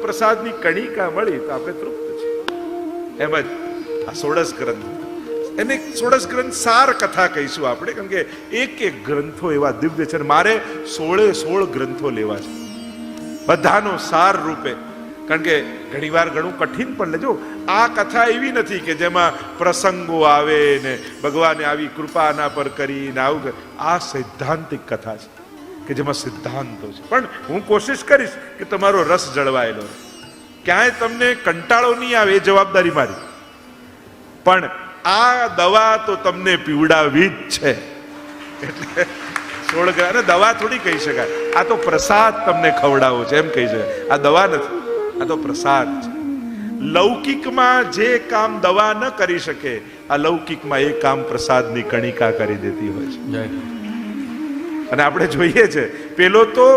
પ્રસાદની કણિકા મળી તો આપણે તૃપ્ત છીએ. એમ જ આ 16 ગ્રંથ, એને 16 ગ્રંથ સાર કથા કહીશું આપણે, કારણ કે એક એક ગ્રંથો એવા દિવ્ય છે. મારે 16 ગ્રંથો લેવા છે બધાનો સાર રૂપે, કારણ કે ઘણી વાર ઘણું કઠિન પણ લેજો. આ કથા એવી નથી કે જેમાં પ્રસંગો આવે ને ભગવાને આવી કૃપા આના પર કરી ને આવું. આ સૈદ્ધાંતિક કથા છે કે જેમાં સિદ્ધાંતો છે. પણ હું કોશિશ કરીશ કે તમારો રસ જળવાયેલો રહે, ક્યાંય તમને કંટાળો નહીં આવે, એ જવાબદારી મારી. પણ આ દવા તો તમને પીવડાવી જ છે. એટલે 16 ગ્રંથ, અને દવા થોડી કહી શકાય, આ તો પ્રસાદ તમને ખવડાવો છે એમ કહી શકાય. આ દવા નથી, આ તો પ્રસાદ છે. લૌકિકમાં જે કામ દવા ન કરી શકે, અલૌકિકમાં એ કામ પ્રસાદની કણિકા કરી દેતી હોય છે. અને આપણે જોઈએ છે, પેલો તો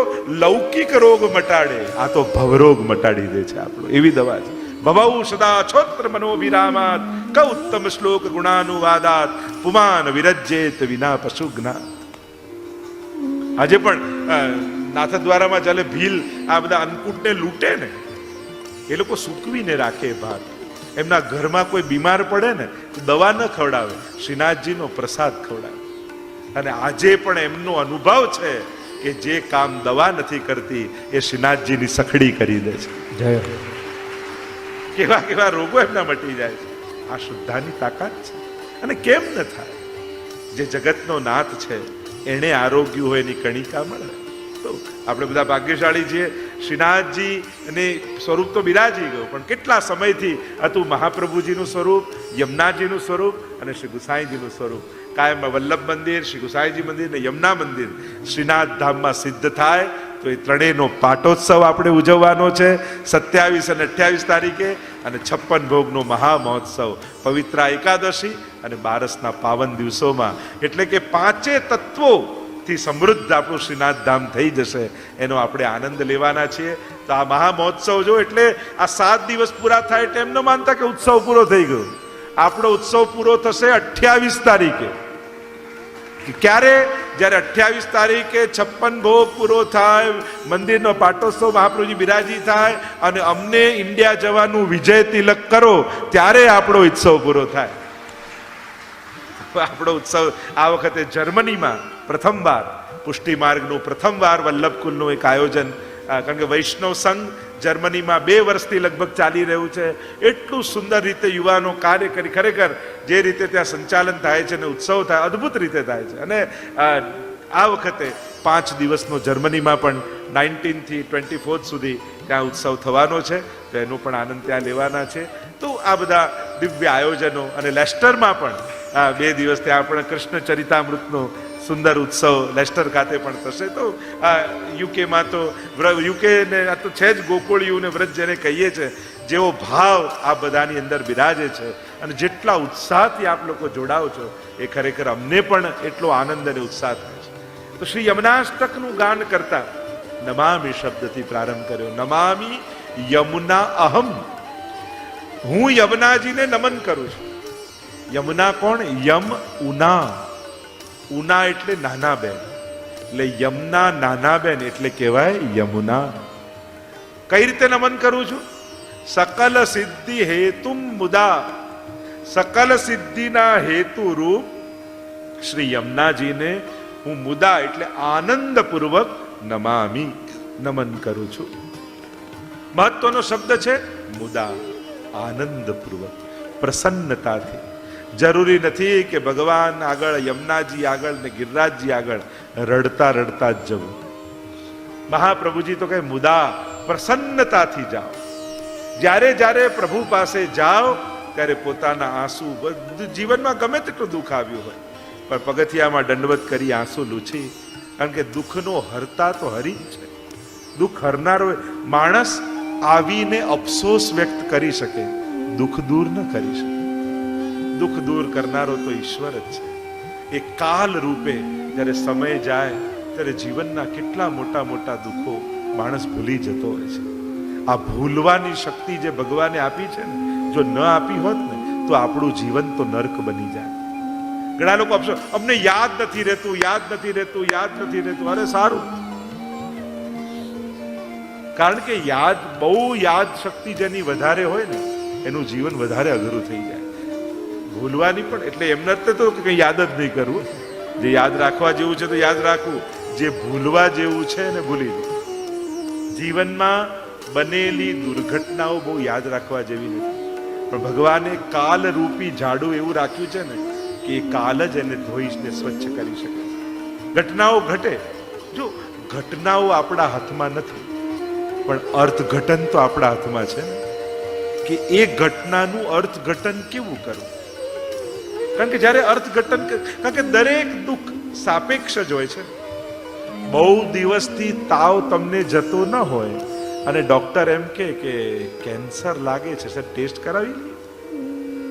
લૌકિક રોગ મટાડે, આ તો ભવરોગ મટાડી દે છે આપણો. એવી દવા છે. ભવૌ સદા છોત્ર મનોવિરામાત ક ઉત્તમ શ્લોક ગુણાનુવાદાત પુમાન વિરજ્યેત વિના પશુજ્ઞાત. આજે પણ નાથદ્વારામાં ચાલે ભીલ આ બધા અન્નકૂટને લૂંટે ને, એ લોકો સૂકવીને રાખે ભાત. એમના ઘરમાં કોઈ બીમાર પડે ને તો દવા ન ખવડાવે, શ્રીનાથજીનો પ્રસાદ ખવડાવે. અને આજે પણ એમનો અનુભવ છે કે જે કામ દવા નથી કરતી એ શ્રીનાથજીની સખડી કરી દે છે. કેવા કેવા રોગો એમના મટી જાય છે. આ શુદ્ધાની તાકાત છે. અને કેમ ન થાય? જે જગતનો નાથ છે એને આરોગ્ય હોય એની કણિકા મળે. તો આપણે બધા ભાગ્યશાળી છીએ. શ્રીનાથજી અને સ્વરૂપ તો બિરાજી ગયું, પણ કેટલા સમયથી હતું મહાપ્રભુજીનું સ્વરૂપ, યમુનાજીનું સ્વરૂપ અને શ્રી ગુસાઈજીનું સ્વરૂપ. કાયમ વલ્લભ મંદિર, શ્રી ગુસાઈજી મંદિર ને યમુના મંદિર શ્રીનાથ ધામમાં સિદ્ધ થાય તો એ ત્રણેયનો પાટોત્સવ આપણે ઉજવવાનો છે 27 અને 28 તારીખે, અને 56 ભોગનો મહામહોત્સવ પવિત્રા એકાદશી અને બારસના પાવન દિવસોમાં. એટલે કે 5 તત્વોથી સમૃદ્ધ આપણું શ્રીનાથ ધામ થઈ જશે, એનો આપણે આનંદ લેવાના છીએ. તો આ મહામહોત્સવ જો, એટલે આ 7 દિવસ પૂરા થાય એટલે એમ ન માનતા કે ઉત્સવ પૂરો થઈ ગયો. આપણો ઉત્સવ પૂરો થશે 28 તારીખે. ક્યારે? જ્યારે 28 તારીખે 56 ભોગ પૂરો થાય, મંદિરનો પાટોત્સવ મહાપ્રભુજી બિરાજી થાય અને અમને ઇન્ડિયા જવાનું વિજય તિલક કરો, ત્યારે આપણો ઉત્સવ પૂરો થાય. આપણો ઉત્સવ આ વખતે જર્મનીમાં પ્રથમવાર, પુષ્ટિ માર્ગનું પ્રથમવાર વલ્લભકુલનું એક આયોજન, કારણ કે વૈષ્ણવ સંઘ જર્મનીમાં 2 વર્ષથી લગભગ ચાલી રહ્યું છે. એટલું સુંદર રીતે યુવાનો કાર્ય કરી, ખરેખર જે રીતે ત્યાં સંચાલન થાય છે અને ઉત્સવ થાય, અદ્ભુત રીતે થાય છે. અને આ વખતે 5 દિવસનો જર્મનીમાં પણ 19 થી 24 સુધી ત્યાં ઉત્સવ થવાનો છે. તો એનો પણ આનંદ ત્યાં લેવાના છે. તો આ બધા દિવ્ય આયોજનો, અને લેસ્ટરમાં પણ 2 દિવસ ત્યાં પણ કૃષ્ણ ચરિતામૃતનો સુંદર ઉત્સવ લેસ્ટર ખાતે પણ થશે. તો યુકેમાં તો યુકે ને આ તો છે જ ગોકુળિયું ને વ્રત જેને કહીએ છે, જેવો ભાવ આ બધાની અંદર બિરાજે છે અને જેટલા ઉત્સાહથી આપ લોકો જોડાઓ છો એ ખરેખર અમને પણ એટલો આનંદ અને ઉત્સાહ થાય છે. તો શ્રી યમુનાષ્ટકનું ગાન કરતા નમામિ શબ્દથી પ્રારંભ કર્યો. નમામિ યમુના અહમ, હું યમુનાજીને નમન કરું છું. યમુના કોણ? યમ ઉના. ઉના એટલે નાના બેન, એટલે યમુના નાના બેન એટલે કહેવાય યમુના. કઈ રીતે નમન કરું છું? સકલ સિદ્ધિ હેતુમ મુદા, સકલ સિદ્ધિના હેતુ રૂપ શ્રી યમુનાજીને હું મુદા એટલે આનંદપૂર્વક નમામી, નમન કરું છું. મહત્વનો શબ્દ છે મુદા, આનંદપૂર્વક, પ્રસન્નતાથી. જરૂરી નથી કે ભગવાન આગળ, યમુનાજી આગળ ને ગિરિરાજજી આગળ રડતા રડતા જ જવું. મહાપ્રભુજી તો કહે મુદા, પ્રસન્નતાથી જાઓ. જ્યારે જ્યારે પ્રભુ પાસે જાઓ ત્યારે પોતાના આંસુ, બધું જીવનમાં ગમે તેટલું દુઃખ આવ્યું હોય પણ પગથિયામાં દંડવત કરી આંસુ લૂછી, કારણ કે દુઃખનો હરતા તો હરી જ છે. દુઃખ હરનારો માણસ આવીને અફસોસ વ્યક્ત કરી શકે, દુઃખ દૂર ન કરી શકે. દુઃખ દૂર કરનારો તો ઈશ્વર જ છે. એ કાલ રૂપે જ્યારે સમય જાય ત્યારે જીવનના કેટલા મોટા મોટા દુઃખો માણસ ભૂલી જતો હોય છે. આ ભૂલવાની શક્તિ જે ભગવાને આપી છે ને, જો ન આપી હોત ને તો આપણું જીવન તો નર્ક બની જાય. ઘણા લોકો અફસોસ, અમને યાદ નથી રહેતું, યાદ નથી રહેતું, યાદ નથી રહેતું. અરે સારું, કારણ કે બહુ યાદ શક્તિ જેની વધારે હોય ને એનું જીવન વધારે અઘરું થઈ જાય. ભૂલવાની પણ એટલે એમ નથી તો કંઈ યાદ જ નહીં કરવું. જે યાદ રાખવા જેવું છે તો યાદ રાખવું, જે ભૂલવા જેવું છે ને ભૂલી દે. જીવનમાં બનેલી દુર્ઘટનાઓ બહુ યાદ રાખવા જેવી નથી, પણ ભગવાને કાલરૂપી ઝાડુ એવું રાખ્યું છે ને કે એ કાલ જ એને ધોઈને સ્વચ્છ કરી શકે. ઘટનાઓ ઘટે, જો ઘટનાઓ આપણા હાથમાં નથી, પણ અર્થઘટન તો આપણા હાથમાં છે ને, કે એ ઘટનાનું અર્થઘટન કેવું કરવું. કારણ કે જ્યારે અર્થઘટન, કારણ કે દરેક દુઃખ સાપેક્ષ જ હોય છે. બહુ દિવસથી તાવ તમને જતો ન હોય અને ડોક્ટર એમ કે કેન્સર લાગે છે, સર ટેસ્ટ કરાવી લે,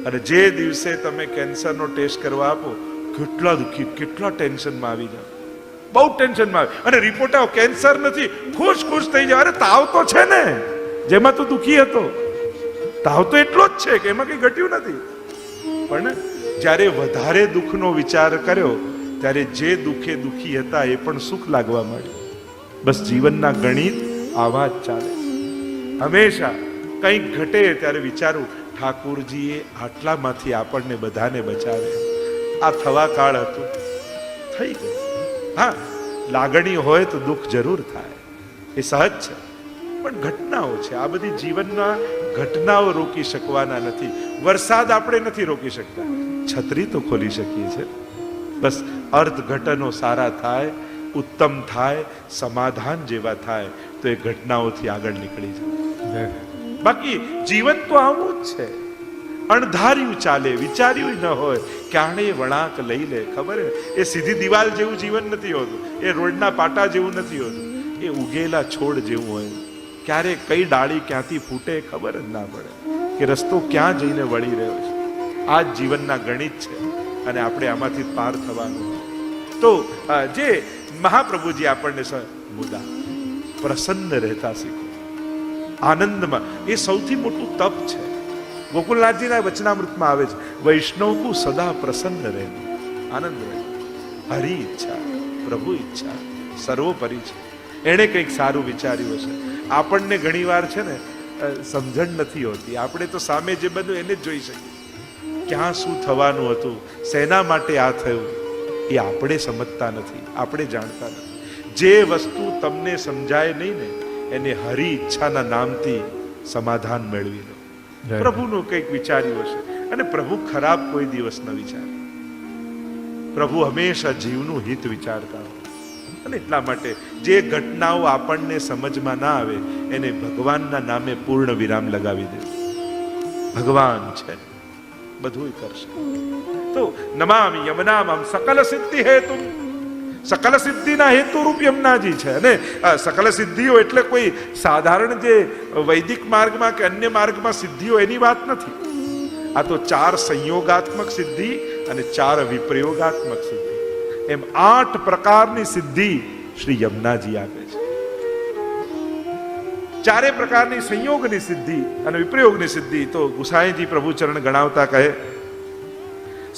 અને જે દિવસે તમે કેન્સરનો ટેસ્ટ કરવા આપો કેટલા દુઃખી, કેટલા ટેન્શનમાં આવી જાવ, બહુ ટેન્શનમાં આવે, અને રિપોર્ટ આવો કેન્સર નથી, ખુશ થઈ જાય. અરે તાવ તો છે ને, જેમાં તો દુઃખી હતો, તાવ તો એટલો જ છે કે એમાં કઈ ઘટ્યું નથી. પણ જ્યારે વધારે દુઃખનો વિચાર કર્યો ત્યારે જે દુઃખે દુઃખી હતા એ પણ સુખ લાગવા માંડ્યું. બસ જીવનના ગણિત આવા જ ચાલે. હંમેશા કંઈક ઘટે ત્યારે વિચારું ઠાકુરજીએ આટલામાંથી આપણને બધાને બચાવે. આ થવા કાળ હતું, થઈ ગયું. હા, લાગણી હોય તો દુઃખ જરૂર થાય, એ સહજ છે, પણ ઘટનાઓ છે. આ બધી જીવનમાં ઘટનાઓ રોકી શકવાના નથી. વરસાદ આપણે નથી રોકી શકતા, છત્રી તો ખોલી શકીએ છીએ. બસ અર્થઘટનો સારા થાય, ઉત્તમ થાય, સમાધાન જેવા થાય તો એ ઘટનાઓથી આગળ નીકળી જાય. બાકી જીવન તો આવું જ છે, અણધાર્યું ચાલે, વિચાર્યું ન હોય, ક્યાંય વળાંક લઈ લે. ખબર એ સીધી દિવાલ જેવું જીવન નથી હોતું, એ રોડના પાટા જેવું નથી હોતું, એ ઉગેલા છોડ જેવું હોય. ક્યારે કઈ ડાળી ક્યાંથી ફૂટે ખબર જ ના પડે, કે રસ્તો ક્યાં જઈને વળી રહ્યો છે. આ જ જીવનના ગણિત છે, અને આપણે આમાંથી પાર થવાનું. તો જે મહાપ્રભુજી આપણને મુદ્દા પ્રસન્ન રહેતા શીખો, આનંદમાં, એ સૌથી મોટું તપ છે. ગોકુલનાથજીના વચનામૃતમાં આવે છે, વૈષ્ણવ સદા પ્રસન્ન રહે, આનંદ રહે. હરી ઈચ્છા, પ્રભુ ઈચ્છા સર્વોપરી છે. એણે કંઈક સારું વિચાર્યું હશે. આપણને ઘણીવાર છે ને સમજણ નથી હોતી, આપણે તો સામે જે બધું એને જ જોઈ શકીએ. ક્યાં શું થવાનું હતું, શેના માટે આ થયું, એ આપણે સમજતા નથી, આપણે જાણતા નથી. જે વસ્તુ તમને સમજાય નહીં ને એને હરી ઈચ્છાના નામથી સમાધાન મેળવી લો. પ્રભુનું કંઈક વિચાર્યું હશે, અને પ્રભુ ખરાબ કોઈ દિવસ ન વિચારે. પ્રભુ હંમેશા જીવનું હિત વિચારતા હોય. અને એટલા માટે જે ઘટનાઓ આપણને સમજમાં ના આવે એને ભગવાનના નામે પૂર્ણ વિરામ લગાવી દે. ભગવાન છે, બધું કરશે. તો નમામિ યમનામમ સકલ સિદ્ધિ હેતુ, સકલ સિદ્ધિના હેતુરૂપ યમુનાજી છે. અને સકલ સિદ્ધિઓ એટલે કોઈ સાધારણ જે વૈદિક માર્ગમાં કે અન્ય માર્ગમાં સિદ્ધિઓ એની વાત નથી. આ તો 4 સંયોગાત્મક સિદ્ધિ અને 4 વિપ્રયોગાત્મક સિદ્ધિ, એમ 8 પ્રકારની સિદ્ધિ શ્રી યમુનાજી આપે છે. 4 પ્રકારની સંયોગની સિદ્ધિ અને વિપ્રયોગની સિદ્ધિ તો ગુસાઈજી પ્રભુચરણ ગણાવતા કહે,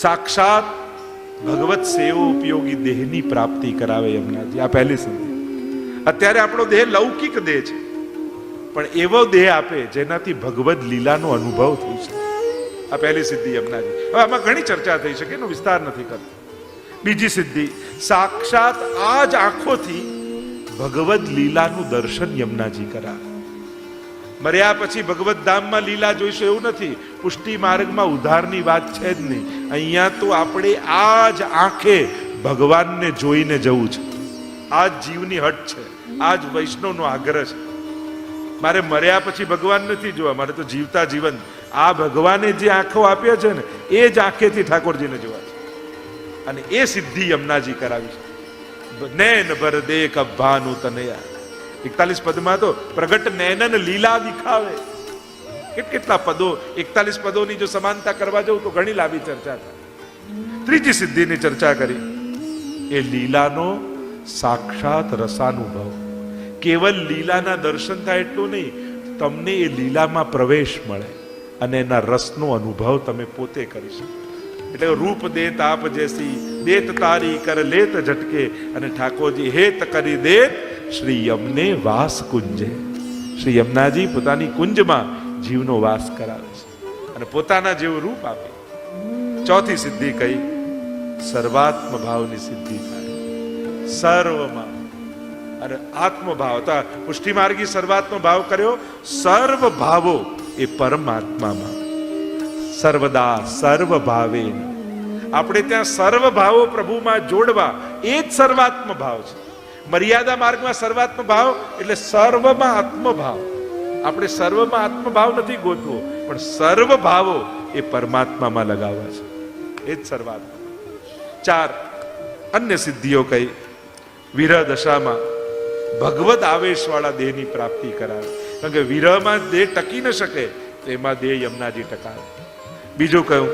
સાક્ષાત ભગવત સેવો ઉપયોગી દેહની પ્રાપ્તિ કરાવે યમુનાજી. આ પહેલી સિદ્ધિ. અત્યારે આપણો દેહ લૌકિક દેહ છે, પણ એવો દેહ આપે જેનાથી ભગવદ લીલાનો અનુભવ થઈ શકે. આ પહેલી સિદ્ધિ યમુનાજી. હવે આમાં ઘણી ચર્ચા થઈ શકે, એનો વિસ્તાર નથી કરતો. બીજી સિદ્ધિ, સાક્ષાત આ જ આંખોથી ભગવદ લીલાનું દર્શન યમુનાજી કરાવે. મર્યા પછી ભગવત ધામમાં લીલા જોઈશું એવું નથી, પુષ્ટિ માર્ગમાં ઉદ્ધારની વાત છે જ નહીં. અહીંયા તો આપણે આ જ આંખે ભગવાનને જોઈને જવું છે. આ જ જીવની હટ છે, આ જ વૈષ્ણવનો આગ્રહ છે. મારે મર્યા પછી ભગવાન નથી જોવા, મારે તો જીવતા જીવન આ ભગવાને જે આંખો આપ્યા છે ને એ જ આંખેથી ઠાકોરજીને જોવા છે. અને એ સિદ્ધિ યમુનાજી કરાવી છે. નૈન ભર દેખ ભાનુ તનયા, 41 પદમાં તો પ્રગટ નૈનન લીલા દિખાવે. કેટલા પદો, 41 પદોની જો સમાનતા કરવા જાઉં તો ઘણી લાંબી ચર્ચા થાય. ત્રીજી સિદ્ધિની ચર્ચા કરી, એ લીલાનો સાક્ષાત રસાનુભવ. કેવલ લીલાના દર્શન થાય એટલું નહીં, તમને એ લીલામાં પ્રવેશ મળે અને એના રસનો અનુભવ તમે પોતે કરી શકો. એટલે રૂપ દેત આપ જેસી, દેત તારી કર લેત ઝટકે, અને ઠાકોરજી હેત કરી દેત શ્રી યમને વાસ કુંજે. શ્રી યમુનાજી પોતાની કુંજમાં જીવનો વાસ કરાવે છે અને પોતાના જેવું રૂપ આપે. ચોથી સિદ્ધિ કઈ? સર્વાત્મ ભાવની સિદ્ધિ થાય સર્વમાં. અને આત્મભાવ તો પુષ્ટિ માર્ગી સર્વાત્મ ભાવ કર્યો. સર્વ ભાવો એ પરમાત્મામાં સર્વદા સર્વ ભાવે. આપણે ત્યાં સર્વ ભાવો પ્રભુમાં જોડવા એ જ સર્વાત્મ ભાવ છે. મર્યાદા માર્ગમાં સર્વાત્મ ભાવ એટલે સર્વમાં આત્મભાવ. આપણે સર્વમાં આત્મભાવ નથી ગોતવો, પણ સર્વ ભાવો એ પરમાત્મામાં લગાવવા છે, એ જ સર્વાત્મ. 4 અન્ય સિદ્ધિઓ કઈ? વિરહ દશામાં ભગવદ આવેશ વાળા દેહની પ્રાપ્તિ કરાવે. કારણ કે વિરહમાં દેહ ટકી ન શકે તો એમાં દેહ યમુનાજી ટકાવે. બીજું કયું?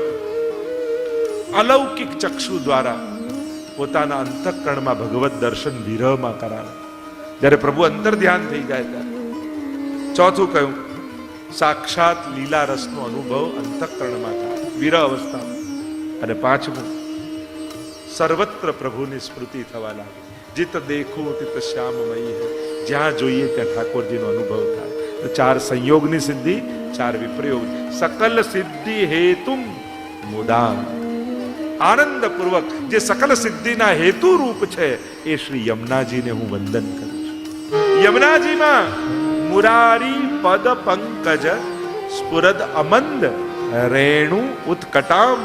અલૌકિક ચક્ષુ દ્વારા પોતાના અંતઃકરણમાં ભગવત દર્શન વિરહમાં કરાવે, જ્યારે પ્રભુ અંતર ધ્યાન થઈ જાય ત્યારે. ચોથું કયું? સાક્ષાત લીલા રસનો અનુભવ અંતઃકરણમાં થાય વિરહ અવસ્થામાં. અને પાંચમું, સર્વત્ર પ્રભુની સ્મૃતિ થવા લાગે. જીત દેખું તિત શ્યામમયી હૈ, જ્યાં જોઈએ ત્યાં ઠાકોરજીનો અનુભવ થાય. તો 4 સંયોગની સિદ્ધિ, 4 વિપ્રયોગ. સકલ સિદ્ધિ હેતુમ મુદામ. આનંદ પૂર્વક જે સકલ સિદ્ધિના હેતુ રૂપ છે એ શ્રી યમુનાજીને હું વંદન કરું છું. યમુનાજીમાં મુરારી પદ પંકજ સ્ફુરદ અમંદ રેણુ ઉત્કટામ.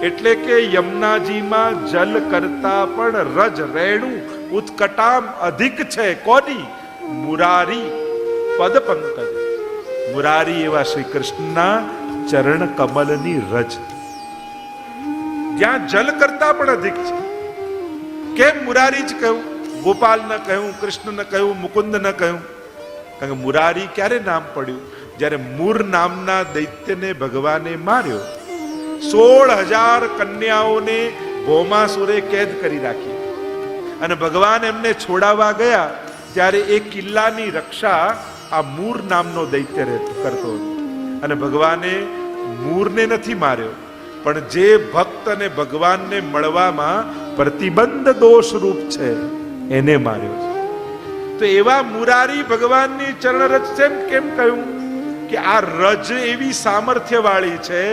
એટલે કે યમુનાજીમાં જલ કરતા પણ રજ રેણુ ઉત્કટામ અધિક છે. કોની? મુરારી પદ પંકજ. મુરારી એવા શ્રી કૃષ્ણના ચરણ કમલની રજ, જ્યાં જલ કરતા પણ અધિક છે. કેમ મુરારી જ કહ્યું? ગોપાલ ન કહ્યું, કૃષ્ણ ન કહ્યું, મુકુંદ ન કહ્યું? કારણ કે મુરારી ક્યારે નામ પડ્યું? જ્યારે મૂર નામના દૈત્યને ભગવાને માર્યો. 16,000 કન્યાઓને ભૌમાસુરે કેદ કરી રાખી અને ભગવાન એમને છોડાવવા ગયા ત્યારે એ કિલ્લાની રક્ષા આ મૂર નામનો દૈત્ય કરતો હતો. અને ભગવાને મૂરને નથી માર્યો, પણ જે ભક્ત અને ભગવાનને મળવામાં પ્રતિબંધ દોષ રૂપ છે એને માર્યો છે. તો એવા મુરારી ભગવાનની ચરણરજ કેમ કહ્યું કે આ રજ એવી સામર્થ્ય વાળી છે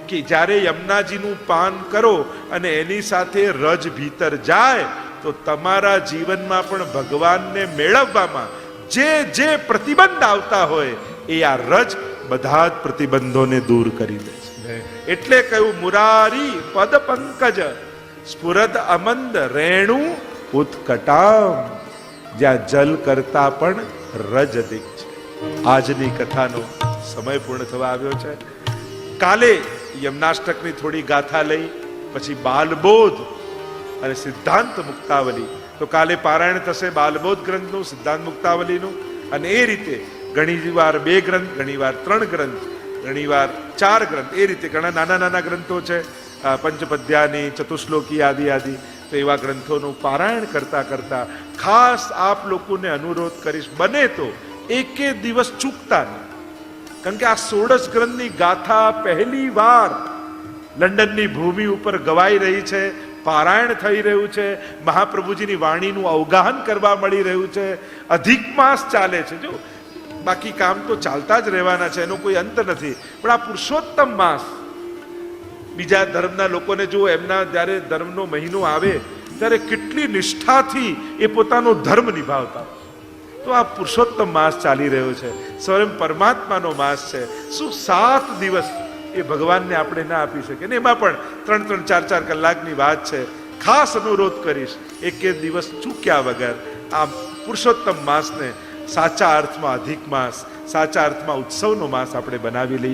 કે જ્યારે યમુનાજીનું પાન કરો અને એની સાથે રજ ભીતર જાય તો તમારા જીવનમાં પણ ભગવાનને મેળવવામાં જે પ્રતિબંધ આવતા હોય એ આ રજ બધા જ પ્રતિબંધોને દૂર કરી દે છે. એટલે કહ્યું મુરારી પદ પંકજ સ્ફુરદ અમંદ રેણુ ઉત્કટામ. જ્યાં જલ કરતા પણ રજ અધિક છે. આજની કથાનો સમય પૂર્ણ થવા આવ્યો છે. કાલે યમનાષ્ટકની થોડી ગાથા લઈ, પછી બાલબોધ અને સિદ્ધાંત મુક્તાવલી. તો કાલે પારાયણ થશે બાલબોધ ગ્રંથનું, સિદ્ધાંત મુક્તાવલીનું. અને એ રીતે ઘણી વાર 2 ગ્રંથ, ઘણી વાર 3 ગ્રંથ, ઘણી વાર 4 ગ્રંથ, એ રીતે ઘણા નાના નાના ગ્રંથો છે, પંચપદ્યાની, ચતુશ્લોકી આદિ. તો એવા ગ્રંથોનું પારાયણ કરતા કરતા ખાસ આપ લોકોને અનુરોધ કરીશ, બને તો એકે દિવસ ચૂકતા નહીં. કારણ કે આ 16 ગ્રંથની ગાથા પહેલી વાર લંડનની ભૂમિ ઉપર ગવાઈ રહી છે, પારાયણ થઈ રહ્યું છે, મહાપ્રભુજીની વાણીનું અવગાહન કરવા મળી રહ્યું છે. અધિક માસ ચાલે છે. જો બાકી કામ તો ચાલતા જ રહેવાના છે, એનો કોઈ અંત નથી, પણ આ પુરુષોત્તમ માસ, બીજા ધર્મના લોકોને જો એમના જ્યારે ધર્મનો મહિનો આવે ત્યારે કેટલી નિષ્ઠાથી એ પોતાનો ધર્મ નિભાવતા. તો આ પુરુષોત્તમ માસ ચાલી રહ્યો છે, સ્વયં પરમાત્માનો માસ છે. શું 7 દિવસ એ ભગવાનને આપણે ના આપી શકીએ? ને એમાં પણ 3-3, 4-4 કલાકની વાત છે. ખાસ અનુરોધ કરીશ, એક દિવસ ચૂક્યા વગર આ પુરુષોત્તમ માસને સાચા અર્થમાં અધિક માસ, સાચા અર્થમાં ઉત્સવનો માસ આપણે બનાવી લઈએ.